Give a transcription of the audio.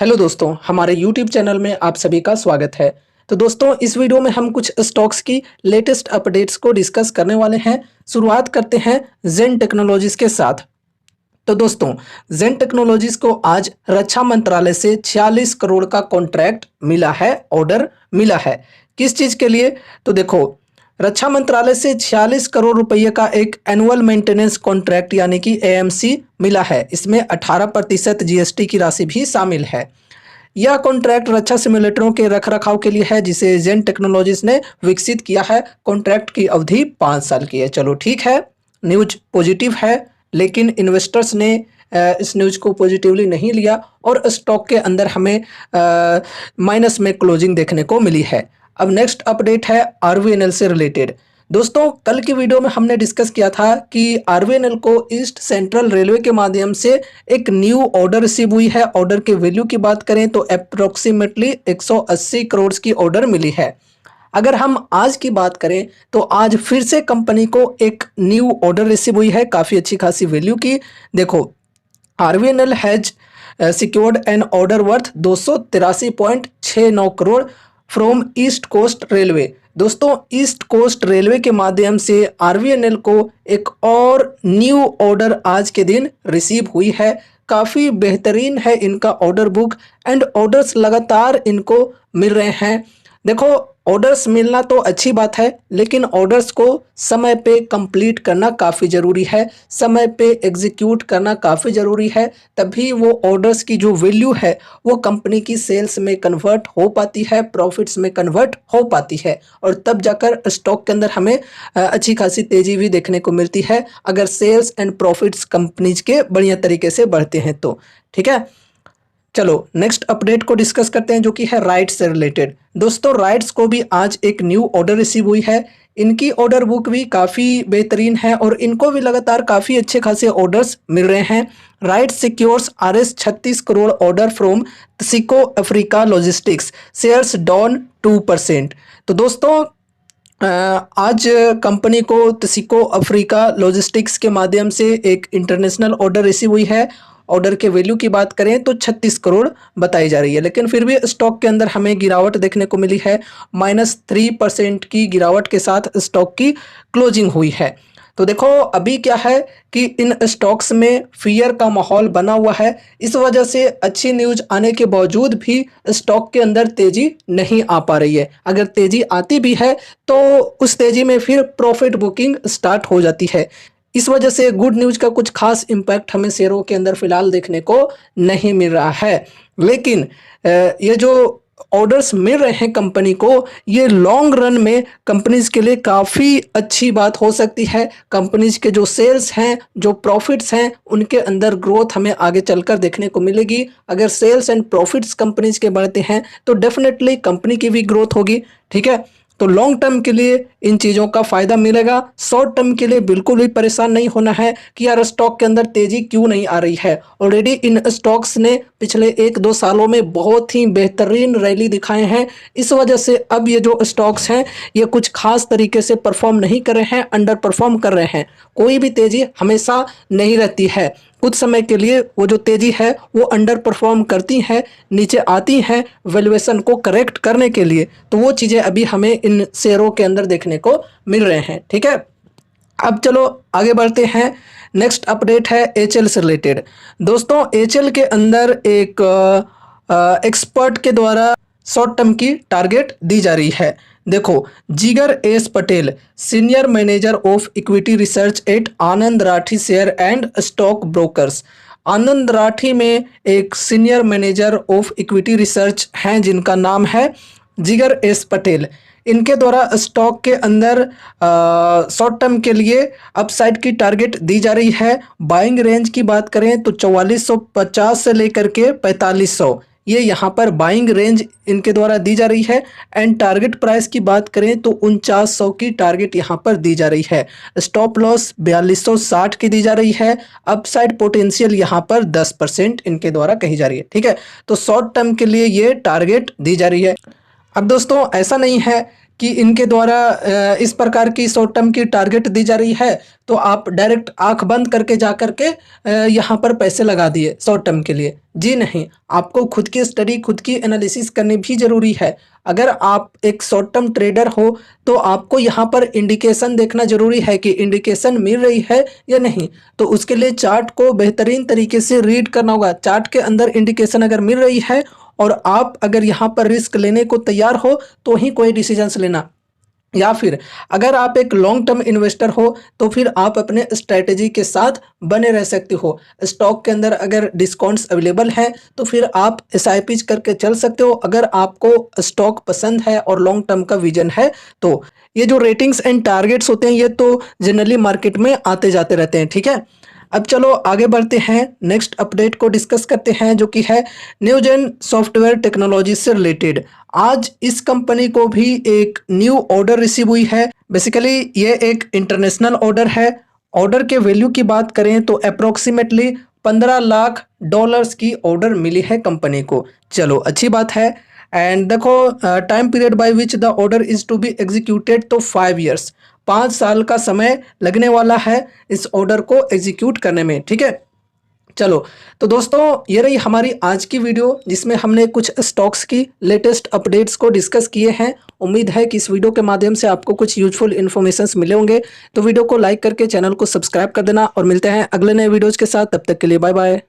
Hello दोस्तों, हमारे YouTube channel में आप सभी का स्वागत है। तो दोस्तों, इस वीडियो में हम कुछ स्टॉक्स की लेटेस्ट अपडेट्स को डिस्कस करने वाले हैं। शुरुआत करते हैं जेन टेक्नोलॉजीज के साथ। तो दोस्तों, जेन टेक्नोलॉजीज को आज रक्षा मंत्रालय से 46 करोड़ का कॉन्ट्रैक्ट मिला है, ऑर्डर मिला है। किस चीज़ के लिए? तो देखो, रक्षा मंत्रालय से 46 करोड़ रुपये का एक एनुअल मेंटेनेंस कॉन्ट्रैक्ट यानी कि एएमसी मिला है। इसमें 18% जीएसटी की राशि भी शामिल है। यह कॉन्ट्रैक्ट रक्षा सिमुलेटरों के रखरखाव के लिए है, जिसे जेन टेक्नोलॉजीज ने विकसित किया है। कॉन्ट्रैक्ट की अवधि 5 साल की है। चलो ठीक है, न्यूज पॉजिटिव है, लेकिन इन्वेस्टर्स ने इस न्यूज को पॉजिटिवली नहीं लिया और स्टॉक के अंदर हमें माइनस में क्लोजिंग देखने को मिली है। अब नेक्स्ट अपडेट है आरवीएनएल से रिलेटेड। दोस्तों, कल की वीडियो में हमने डिस्कस किया था कि आरवीएनएल को ईस्ट सेंट्रल रेलवे के माध्यम से एक न्यू ऑर्डर रिसीव हुई है। ऑर्डर के वैल्यू की बात करें तो अप्रोक्सीमेटली 180 करोड़ की ऑर्डर मिली है। अगर हम आज की बात करें तो आज फिर से कंपनी को एक न्यू ऑर्डर रिसीव हुई है, काफ़ी अच्छी खासी वैल्यू की। देखो, RVNL has secured an order worth 283.69 crore from east coast railway. दोस्तों, ईस्ट कोस्ट रेलवे के माध्यम से आरवीएनएल को एक और न्यू ऑर्डर आज के दिन रिसीव हुई है। काफ़ी बेहतरीन है इनका ऑर्डर बुक एंड ऑर्डर्स लगातार इनको मिल रहे हैं। देखो, ऑर्डर्स मिलना तो अच्छी बात है, लेकिन ऑर्डर्स को समय पे कंप्लीट करना काफ़ी ज़रूरी है, समय पे एग्जीक्यूट करना काफ़ी ज़रूरी है। तभी वो ऑर्डर्स की जो वैल्यू है वो कंपनी की सेल्स में कन्वर्ट हो पाती है, प्रॉफिट्स में कन्वर्ट हो पाती है, और तब जाकर स्टॉक के अंदर हमें अच्छी खासी तेज़ी भी देखने को मिलती है, अगर सेल्स एंड प्रॉफिट्स कंपनीज के बढ़िया तरीके से बढ़ते हैं तो। ठीक है, चलो नेक्स्ट अपडेट को डिस्कस करते हैं, जो कि है राइट्स से रिलेटेड। दोस्तों, राइट्स को भी आज एक न्यू ऑर्डर रिसीव हुई है। इनकी ऑर्डर बुक भी काफ़ी बेहतरीन है और इनको भी लगातार काफ़ी अच्छे खासे ऑर्डर्स मिल रहे हैं। RITES secures RS 36 crore order from Tasiko Africa logistics, shares down 2%। तो दोस्तों, आज कंपनी को तसिको अफ्रीका लॉजिस्टिक्स के माध्यम से एक इंटरनेशनल ऑर्डर रिसीव हुई है। ऑर्डर के वैल्यू की बात करें तो 36 करोड़ बताई जा रही है, लेकिन फिर भी स्टॉक के अंदर हमें गिरावट देखने को मिली है। -3% की गिरावट के साथ स्टॉक की क्लोजिंग हुई है। तो देखो, अभी क्या है कि इन स्टॉक्स में फियर का माहौल बना हुआ है। इस वजह से अच्छी न्यूज आने के बावजूद भी स्टॉक के अंदर तेजी नहीं आ पा रही है। अगर तेजी आती भी है तो उस तेजी में फिर प्रॉफिट बुकिंग स्टार्ट हो जाती है। इस वजह से गुड न्यूज का कुछ खास इम्पैक्ट हमें शेयरों के अंदर फिलहाल देखने को नहीं मिल रहा है। लेकिन ये जो ऑर्डर्स मिल रहे हैं कंपनी को, ये लॉन्ग रन में कंपनीज के लिए काफ़ी अच्छी बात हो सकती है। कंपनीज के जो सेल्स हैं, जो प्रॉफिट्स हैं, उनके अंदर ग्रोथ हमें आगे चलकर देखने को मिलेगी। अगर सेल्स एंड प्रॉफिट्स कंपनीज के बढ़ते हैं तो डेफिनेटली कंपनी की भी ग्रोथ होगी। ठीक है, तो लॉन्ग टर्म के लिए इन चीज़ों का फ़ायदा मिलेगा। शॉर्ट टर्म के लिए बिल्कुल भी परेशान नहीं होना है कि यार स्टॉक के अंदर तेज़ी क्यों नहीं आ रही है। ऑलरेडी इन स्टॉक्स ने पिछले 1-2 सालों में बहुत ही बेहतरीन रैली दिखाए हैं। इस वजह से अब ये जो स्टॉक्स हैं ये कुछ खास तरीके से परफॉर्म नहीं कर रहे हैं, अंडर परफॉर्म कर रहे हैं। कोई भी तेज़ी हमेशा नहीं रहती है, कुछ समय के लिए वो जो तेज़ी है वो अंडर परफॉर्म करती हैं, नीचे आती हैं वैल्यूएशन को करेक्ट करने के लिए। तो वो चीज़ें अभी हमें इन शेयरों के अंदर देखने को मिल रहे हैं। ठीक है, अब चलो आगे बढ़ते हैं। नेक्स्ट अपडेट है एचएल से रिलेटेड। दोस्तों, एचएल के अंदर एक एक्सपर्ट के द्वारा शॉर्ट टर्म की टारगेट दी जा रही है। देखो, Jigar S Patel, senior manager of equity research at Anand Rathi share and stock brokers. Anand Rathi में एक senior manager of equity research हैं जिनका नाम है जिगर एस पटेल। इनके द्वारा स्टॉक के अंदर शॉर्ट टर्म के लिए अपसाइड की टारगेट दी जा रही है। बाइंग रेंज की बात करें तो 4450 से लेकर के 4500, ये यहाँ पर बाइंग रेंज इनके द्वारा दी जा रही है। एंड टारगेट प्राइस की बात करें तो 4900 की टारगेट यहाँ पर दी जा रही है। स्टॉप लॉस 4260 की दी जा रही है। अपसाइड पोटेंशियल यहाँ पर 10% इनके द्वारा कही जा रही है। ठीक है, तो शॉर्ट टर्म के लिए ये टारगेट दी जा रही है। अब दोस्तों, ऐसा नहीं है कि इनके द्वारा इस प्रकार की शॉर्ट टर्म की टारगेट दी जा रही है, तो आप डायरेक्ट आंख बंद करके जा करके यहाँ पर पैसे लगा दिए शॉर्ट टर्म के लिए। जी नहीं, आपको खुद की स्टडी, खुद की एनालिसिस करनी भी ज़रूरी है। अगर आप एक शॉर्ट टर्म ट्रेडर हो तो आपको यहाँ पर इंडिकेशन देखना ज़रूरी है कि इंडिकेशन मिल रही है या नहीं। तो उसके लिए चार्ट को बेहतरीन तरीके से रीड करना होगा। चार्ट के अंदर इंडिकेशन अगर मिल रही है और आप अगर यहाँ पर रिस्क लेने को तैयार हो तो ही कोई डिसीजंस लेना। या फिर अगर आप एक लॉन्ग टर्म इन्वेस्टर हो तो फिर आप अपने स्ट्रेटेजी के साथ बने रह सकते हो। स्टॉक के अंदर अगर डिस्काउंट्स अवेलेबल हैं तो फिर आप एसआईपी करके चल सकते हो। अगर आपको स्टॉक पसंद है और लॉन्ग टर्म का विजन है तो ये जो रेटिंग्स एंड टारगेट्स होते हैं ये तो जनरली मार्केट में आते जाते रहते हैं। ठीक है, अब चलो आगे बढ़ते हैं, नेक्स्ट अपडेट को डिस्कस करते हैं जो कि है न्यूजेन सॉफ्टवेयर टेक्नोलॉजी से रिलेटेड। आज इस कंपनी को भी एक न्यू ऑर्डर रिसीव हुई है। बेसिकली ये एक इंटरनेशनल ऑर्डर है। ऑर्डर के वैल्यू की बात करें तो अप्रोक्सीमेटली 15 लाख डॉलर्स की ऑर्डर मिली है कंपनी को। चलो अच्छी बात है। एंड देखो time period by which the order is to be executed, तो 5 ईयर्स, 5 साल का समय लगने वाला है इस ऑर्डर को एग्जीक्यूट करने में। ठीक है, चलो तो दोस्तों ये रही हमारी आज की वीडियो जिसमें हमने कुछ स्टॉक्स की लेटेस्ट अपडेट्स को डिस्कस किए हैं। उम्मीद है कि इस वीडियो के माध्यम से आपको कुछ यूजफुल इन्फॉर्मेशंस मिले होंगे। तो वीडियो को लाइक करके चैनल को सब्सक्राइब कर देना और मिलते हैं अगले नए वीडियोज़ के साथ। तब तक के लिए बाय बाय।